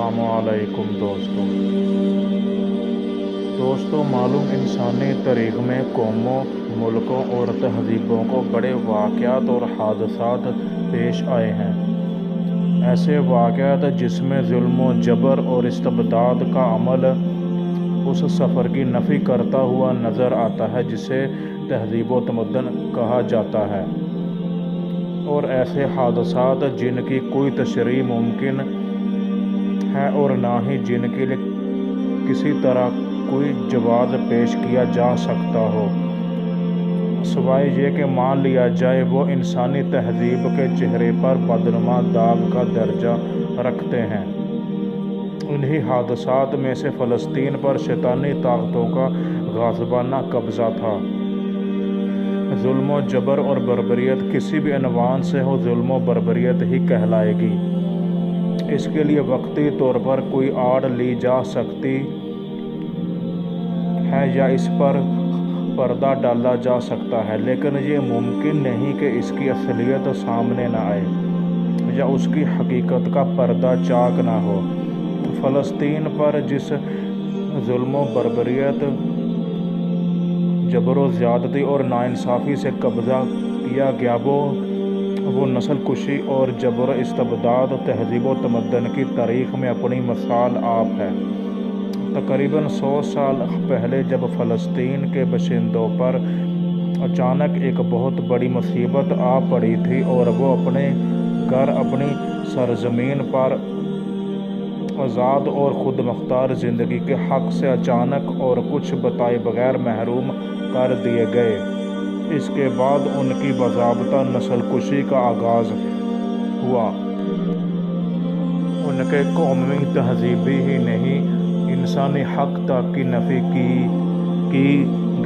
अस्सलामुअलैकुम दोस्तों मालूम इंसानी तारीख़ में कौमों, मुल्कों और तहज़ीबों को बड़े वाक़यात और हादसात पेश आए हैं। ऐसे वाक़यात जिसमें ज़ुल्म व जबर और इस्तिबदाद का अमल उस सफ़र की नफ़ी करता हुआ नज़र आता है जिसे तहज़ीब व तमद्दुन कहा जाता है, और ऐसे हादसात जिनकी कोई तशरीह मुमकिन है और ना ही जिनके लिए किसी तरह कोई जवाब पेश किया जा सकता हो, सिवाय ये कि मान लिया जाए वो इंसानी तहज़ीब के चेहरे पर बदनुमा दाग का दर्जा रखते हैं। इन्हीं हादसात में से फ़लस्तीन पर शैतानी ताकतों का गाज़बाना कब्ज़ा था। ज़ुल्म व जबर और बर्बरियत किसी भी अनवान से हो, ज़ुल्म व बर्बरियत ही कहलाएगी। इसके लिए वक्ती तौर पर कोई आड़ ली जा सकती है या इस पर पर्दा डाला जा सकता है, लेकिन ये मुमकिन नहीं कि इसकी असलियत सामने न आए या उसकी हकीकत का पर्दा चाक ना हो। फ़लस्तीन पर जिस ज़ुल्म व बर्बरियत, जबर व ज़्यादती और नाइंसाफ़ी से कब्ज़ा किया गया वो नस्ल कुशी और जबर इस्तिबदाद तहज़ीब व तमद्दुन की तारीख़ में अपनी मिसाल आप है। तकरीबन 100 साल पहले जब फ़लस्तीन के बाशिंदों पर अचानक एक बहुत बड़ी मुसीबत आ पड़ी थी और वो अपने घर, अपनी सरज़मीन पर आज़ाद और ख़ुद मुख्तार ज़िंदगी के हक़ से अचानक और कुछ बताए बगैर महरूम कर दिए गए। इसके बाद उनकी बाज़ाब्ता नस्ल कुशी का आगाज़ हुआ। उनके कौमी तहज़ीबी ही नहीं, इंसानी हक़ तक की नफ़ी की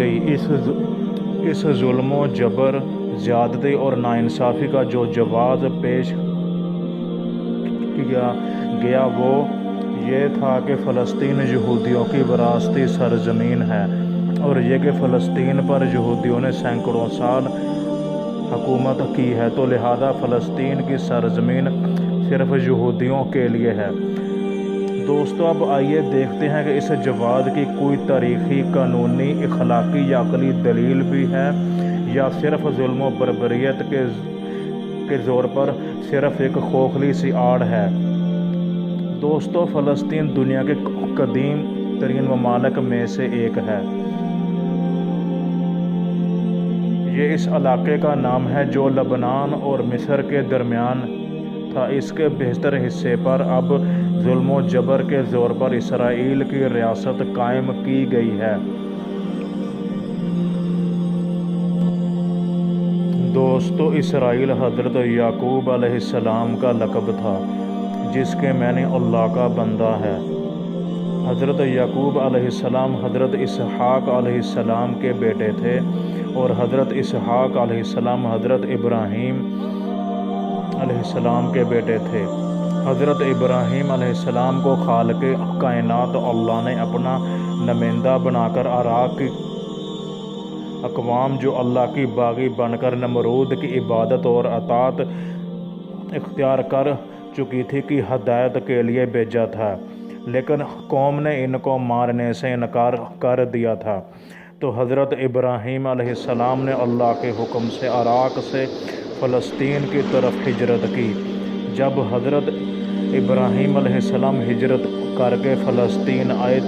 गई। इस ज़ुल्म व जबर, ज़्यादती और नाइंसाफ़ी का जो जवाब पेश किया गया वो ये था कि फ़लस्तीन यहूदियों की विरासती सरज़मीन है, और ये कि फ़लस्तीन पर यहूदियों ने सैकड़ों साल हुकूमत की है, तो लिहाजा फ़लस्तीन की सरज़मीन सिर्फ़ यहूदियों के लिए है। दोस्तों, अब आइए देखते हैं कि इस जवाब की कोई तारीख़ी, कानूनी, अखलाकी या अक़ली दलील भी है या सिर्फ़ ज़ुल्म व बर्बरियत के ज़ोर पर सिर्फ़ एक खोखली सी आड़ है। दोस्तों, फ़लस्तीन दुनिया के कदीम तरीन ममालिक में से एक है। ये इस इलाके का नाम है जो लबनान और मिस्र के दरमियान था। इसके बेहतर हिस्से पर अब ज़ुल्म व जबर के ज़ोर पर इसराइल की रियासत कायम की गई है। दोस्तों, इसराइल हज़रत याकूब अलैहिस्सलाम का लक़ब था, जिसके माने अल्लाह का बंदा है। हज़रत याकूब अलैहिस्सलाम हज़रत इसहाक़ अलैहिस्सलाम के बेटे थे, और हज़रत इसहाक़ अलैहिस्सलाम हज़रत इब्राहीम अलैहिस्सलाम के बेटे थे। हज़रत इब्राहीम अलैहिस्सलाम को खालिक़े कायनात अल्लाह ने अपना नुमाइंदा बनाकर इराक़ की अक़वाम जो अल्लाह की बागी बनकर नमरूद की इबादत और अताअत इख्तियार कर चुकी थी की हदायत के लिए भेजा था, लेकिन कौम ने इनको मारने से इनकार कर दिया था। तो हज़रत इब्राहीम अलैहिस्सलाम ने अल्लाह के हुक्म से इराक़ से फ़लस्तीन की तरफ हिजरत की। जब हज़रत इब्राहीम अलैहिस्सलाम हिजरत करके फ़लस्तीन आए,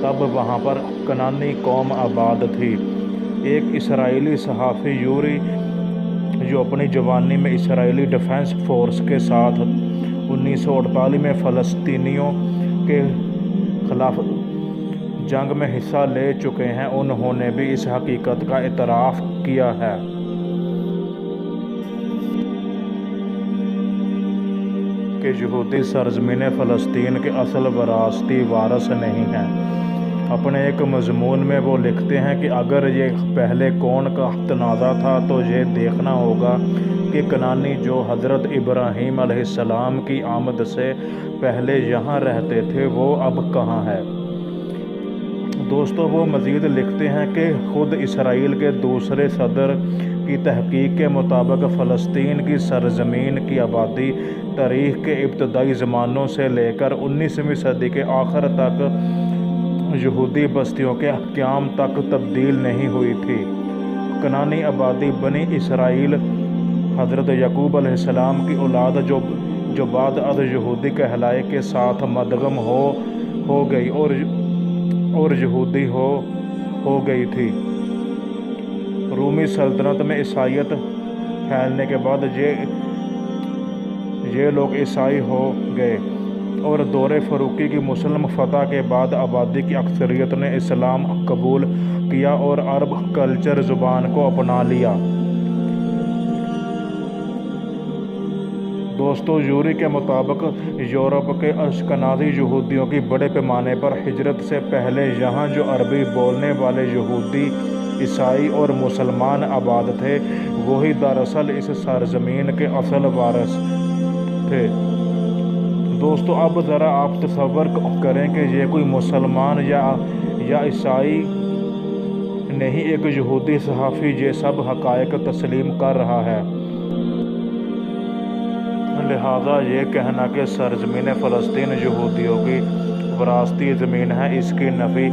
तब वहाँ पर कनानी कौम आबाद थी। एक इसराइली सहाफ़ी यूरी, जो अपनी जवानी में इसराइली डिफेंस फोर्स के साथ 1948 में फ़लस्तीनियों के ख़िलाफ़ जंग में हिस्सा ले चुके हैं, उन्होंने भी इस हकीकत का इतराफ़ किया है कि यहूदी सरज़मीन फ़लस्तीन के असल विरासती वारिस नहीं हैं। अपने एक मज़मून में वो लिखते हैं कि अगर ये पहले कौन का तनाज़ा था तो ये देखना होगा कि कनानी जो हज़रत इब्राहीम अलैहिस्सलाम की आमद से पहले यहाँ रहते थे वो अब कहाँ है। दोस्तों, वो मज़ीद लिखते हैं कि ख़ुद इसराइल के दूसरे सदर کی تحقیق کے مطابق فلسطین کی سرزمین کی آبادی تاریخ کے ابتدائی زمانوں سے لے کر 19ویں صدی کے آخر تک یہودی بستیوں کے قیام تک تبدیل نہیں ہوئی تھی۔ کنانی آبادی بنی اسرائیل حضرت یعقوب علیہ السلام کی اولاد جو بعد از یہودی کہلائے کے ساتھ مدغم ہو گئی اور یہودی ہو گئی تھی۔ رومی سلطنت میں عیسائیت پھیلنے کے بعد یہ لوگ عیسائی ہو گئے اور دور فاروقی کی مسلم فتح کے بعد آبادی کی اکثریت نے اسلام قبول کیا اور عرب کلچر زبان کو اپنا لیا۔ دوستو، یوری کے مطابق یورپ کے اشکنازی یہودیوں کی بڑے پیمانے پر ہجرت سے پہلے یہاں جو عربی بولنے والے یہودی، عیسائی اور مسلمان آباد تھے، وہی دراصل اس سرزمین کے اصل وارث تھے۔ دوستو، اب ذرا آپ تصور کریں کہ یہ کوئی مسلمان یا عیسائی نہیں، ایک یہودی صحافی یہ سب حقائق تسلیم کر رہا ہے۔ لہٰذا یہ کہنا کہ سرزمین فلسطین یہودیوں کی وراثتی زمین ہے، اس کی نفی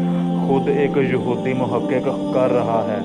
خود ایک یہودی محقق کر رہا ہے۔